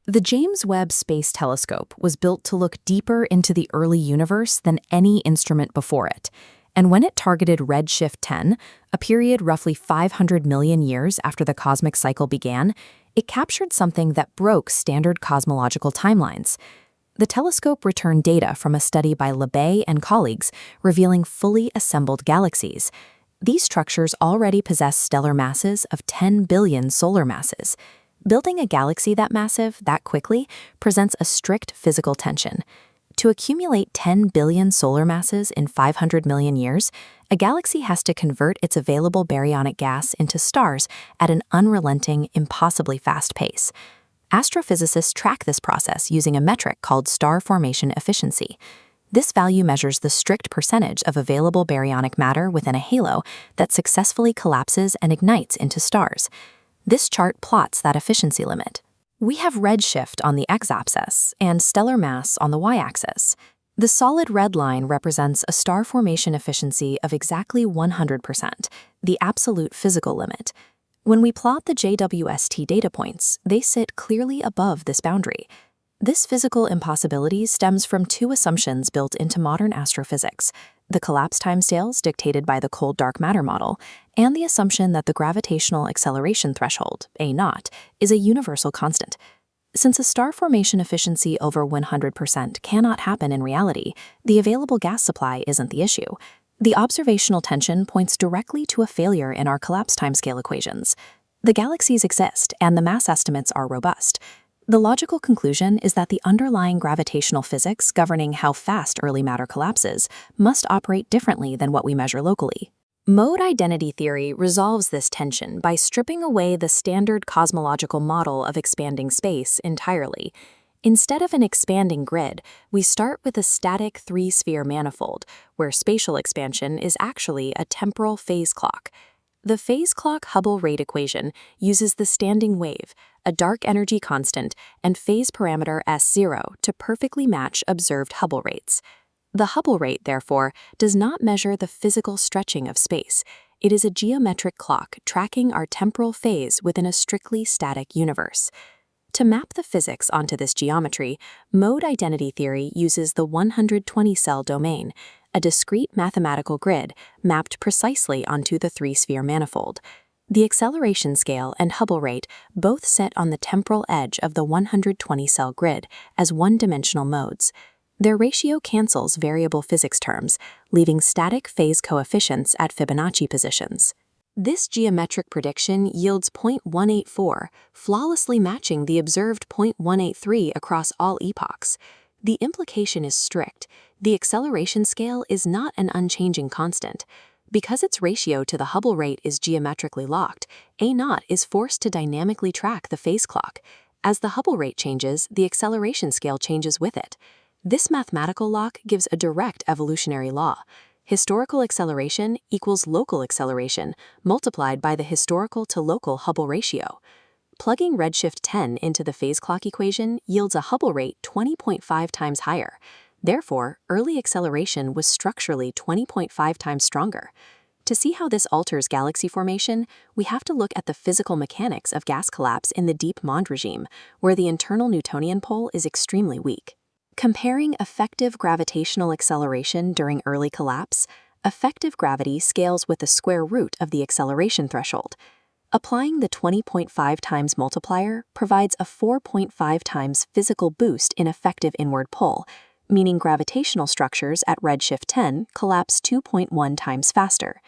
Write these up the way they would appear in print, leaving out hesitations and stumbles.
The James Webb Space Telescope was built to look deeper into the early universe than any instrument before it. And when it targeted redshift 10, a period roughly 500 million years after the cosmic cycle began, it captured something that broke standard cosmological timelines. The telescope returned data from a study by Lebey and colleagues revealing fully assembled galaxies. These structures already possess stellar masses of 10 billion solar masses. Building a galaxy that massive, that quickly, presents a strict physical tension. To accumulate 10 billion solar masses in 500 million years, a galaxy has to convert its available baryonic gas into stars at an unrelenting, impossibly fast pace. Astrophysicists track this process using a metric called star formation efficiency. This value measures the strict percentage of available baryonic matter within a halo that successfully collapses and ignites into stars. This chart plots that efficiency limit. We have redshift on the x-axis and stellar mass on the y-axis. The solid red line represents a star formation efficiency of exactly 100%, the absolute physical limit. When we plot the JWST data points, they sit clearly above this boundary. This physical impossibility stems from two assumptions built into modern astrophysics: the collapse timescales dictated by the cold dark matter model, and the assumption that the gravitational acceleration threshold, A0, is a universal constant. Since a star formation efficiency over 100% cannot happen in reality, the available gas supply isn't the issue. The observational tension points directly to a failure in our collapse timescale equations. The galaxies exist, and the mass estimates are robust. The logical conclusion is that the underlying gravitational physics governing how fast early matter collapses must operate differently than what we measure locally. Mode identity theory resolves this tension by stripping away the standard cosmological model of expanding space entirely. Instead of an expanding grid, we start with a static three-sphere manifold, where spatial expansion is actually a temporal phase clock. The phase clock Hubble rate equation uses the standing wave, a dark energy constant, and phase parameter S0 to perfectly match observed Hubble rates. The Hubble rate, therefore, does not measure the physical stretching of space. It is a geometric clock tracking our temporal phase within a strictly static universe. To map the physics onto this geometry, mode identity theory uses the 120-cell domain, a discrete mathematical grid mapped precisely onto the three-sphere manifold. The acceleration scale and Hubble rate both sit on the temporal edge of the 120-cell grid as one-dimensional modes. Their ratio cancels variable physics terms, leaving static phase coefficients at Fibonacci positions. This geometric prediction yields 0.184, flawlessly matching the observed 0.183 across all epochs. The implication is strict. The acceleration scale is not an unchanging constant. Because its ratio to the Hubble rate is geometrically locked, A0 is forced to dynamically track the phase clock. As the Hubble rate changes, the acceleration scale changes with it. This mathematical lock gives a direct evolutionary law. Historical acceleration equals local acceleration multiplied by the historical to local Hubble ratio. Plugging redshift 10 into the phase clock equation yields a Hubble rate 20.5 times higher. Therefore, early acceleration was structurally 20.5 times stronger. To see how this alters galaxy formation, we have to look at the physical mechanics of gas collapse in the deep MOND regime, where the internal Newtonian pole is extremely weak. Comparing effective gravitational acceleration during early collapse, effective gravity scales with the square root of the acceleration threshold. Applying the 20.5 times multiplier provides a 4.5 times physical boost in effective inward pull, meaning gravitational structures at redshift 10 collapse 2.1 times faster.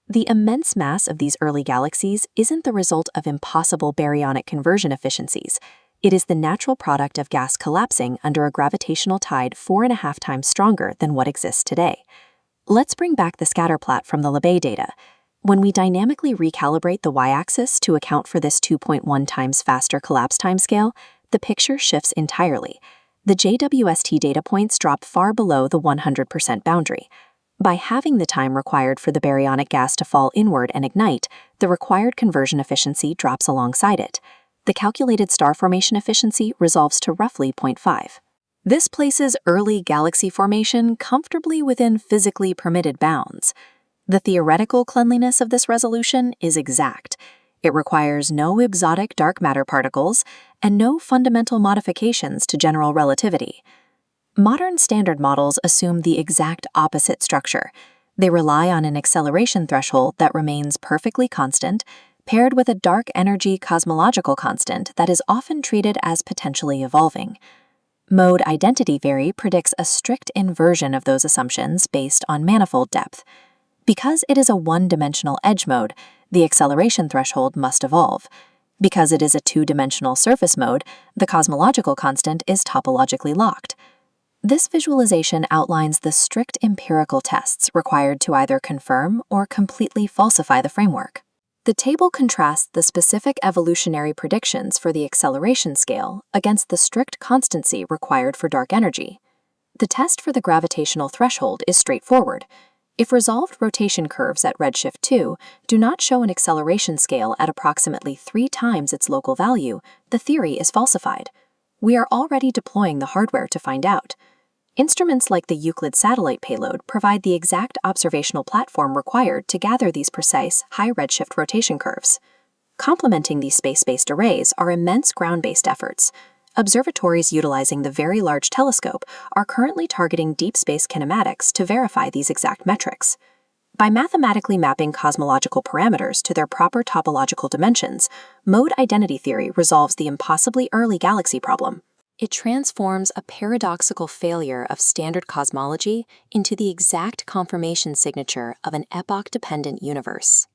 The immense mass of these early galaxies isn't the result of impossible baryonic conversion efficiencies. It is the natural product of gas collapsing under a gravitational tide 4.5 times stronger than what exists today. Let's bring back the scatterplot from the Lebey data. When we dynamically recalibrate the y-axis to account for this 2.1 times faster collapse timescale, the picture shifts entirely. The JWST data points drop far below the 100% boundary. By halving the time required for the baryonic gas to fall inward and ignite, the required conversion efficiency drops alongside it. The calculated star formation efficiency resolves to roughly 0.5. This places early galaxy formation comfortably within physically permitted bounds. The theoretical cleanliness of this resolution is exact. It requires no exotic dark matter particles and no fundamental modifications to general relativity. Modern standard models assume the exact opposite structure. They rely on an acceleration threshold that remains perfectly constant, paired with a dark energy cosmological constant that is often treated as potentially evolving. Mode identity theory predicts a strict inversion of those assumptions based on manifold depth. Because it is a one-dimensional edge mode, the acceleration threshold must evolve. Because it is a two-dimensional surface mode, the cosmological constant is topologically locked. This visualization outlines the strict empirical tests required to either confirm or completely falsify the framework. The table contrasts the specific evolutionary predictions for the acceleration scale against the strict constancy required for dark energy. The test for the gravitational threshold is straightforward. If resolved rotation curves at redshift 2 do not show an acceleration scale at approximately 3 times its local value, the theory is falsified. We are already deploying the hardware to find out. Instruments like the Euclid satellite payload provide the exact observational platform required to gather these precise, high redshift rotation curves. Complementing these space-based arrays are immense ground-based efforts. Observatories utilizing the Very Large Telescope are currently targeting deep space kinematics to verify these exact metrics. By mathematically mapping cosmological parameters to their proper topological dimensions, mode identity theory resolves the impossibly early galaxy problem. It transforms a paradoxical failure of standard cosmology into the exact confirmation signature of an epoch-dependent universe.